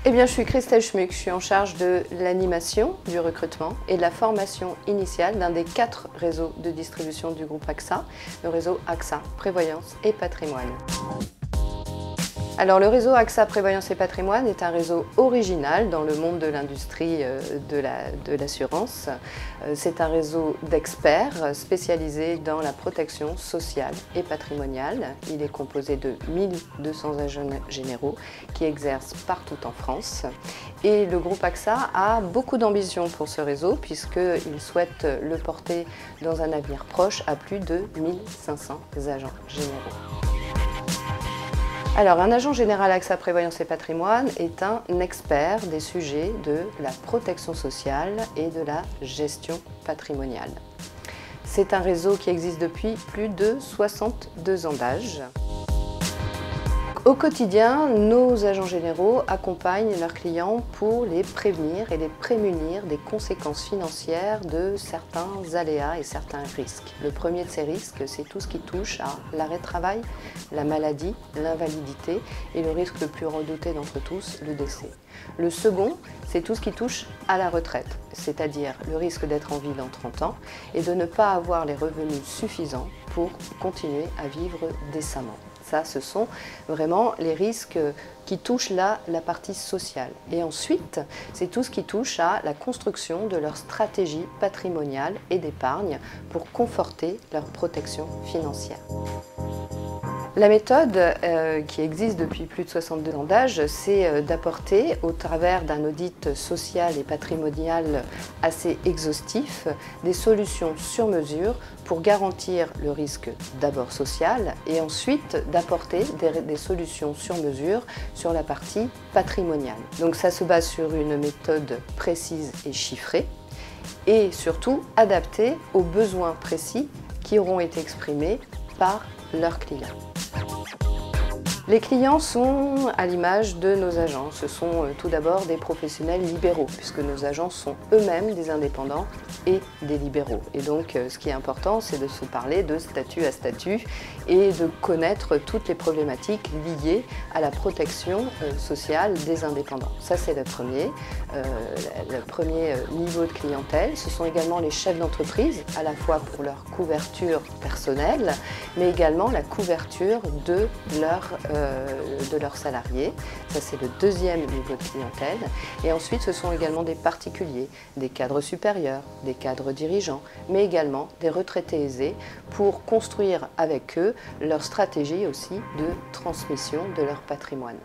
Eh bien, je suis Christelle Schmuck, je suis en charge de l'animation, du recrutement et de la formation initiale d'un des 4 réseaux de distribution du groupe AXA, le réseau AXA Prévoyance et Patrimoine. Alors, le réseau AXA Prévoyance et Patrimoine est un réseau original dans le monde de l'industrie de l'assurance. C'est un réseau d'experts spécialisés dans la protection sociale et patrimoniale. Il est composé de 1200 agents généraux qui exercent partout en France. Et le groupe AXA a beaucoup d'ambition pour ce réseau puisqu'il souhaite le porter dans un avenir proche à plus de 1500 agents généraux. Alors, un agent général AXA Prévoyance et Patrimoine est un expert des sujets de la protection sociale et de la gestion patrimoniale. C'est un réseau qui existe depuis plus de 62 ans d'âge. Au quotidien, nos agents généraux accompagnent leurs clients pour les prévenir et les prémunir des conséquences financières de certains aléas et certains risques. Le premier de ces risques, c'est tout ce qui touche à l'arrêt de travail, la maladie, l'invalidité et le risque le plus redouté d'entre tous, le décès. Le second, c'est tout ce qui touche à la retraite, c'est-à-dire le risque d'être en vie dans 30 ans et de ne pas avoir les revenus suffisants pour continuer à vivre décemment. Ça, ce sont vraiment les risques qui touchent là la partie sociale. Et ensuite, c'est tout ce qui touche à la construction de leur stratégie patrimoniale et d'épargne pour conforter leur protection financière. La méthode qui existe depuis plus de 62 ans d'âge, c'est d'apporter, au travers d'un audit social et patrimonial assez exhaustif, des solutions sur mesure pour garantir le risque d'abord social et ensuite d'apporter des solutions sur mesure sur la partie patrimoniale. Donc ça se base sur une méthode précise et chiffrée et surtout adaptée aux besoins précis qui auront été exprimés par leurs clients. Les clients sont à l'image de nos agents. Ce sont tout d'abord des professionnels libéraux, puisque nos agents sont eux-mêmes des indépendants et des libéraux. Et donc, ce qui est important, c'est de se parler de statut à statut et de connaître toutes les problématiques liées à la protection sociale des indépendants. Ça, c'est le premier niveau de clientèle. Ce sont également les chefs d'entreprise, à la fois pour leur couverture personnelle, mais également la couverture de leurs salariés. Ça, c'est le deuxième niveau de clientèle. Et ensuite, ce sont également des particuliers, des cadres supérieurs, des cadres dirigeants, mais également des retraités aisés pour construire avec eux leur stratégie aussi de transmission de leur patrimoine.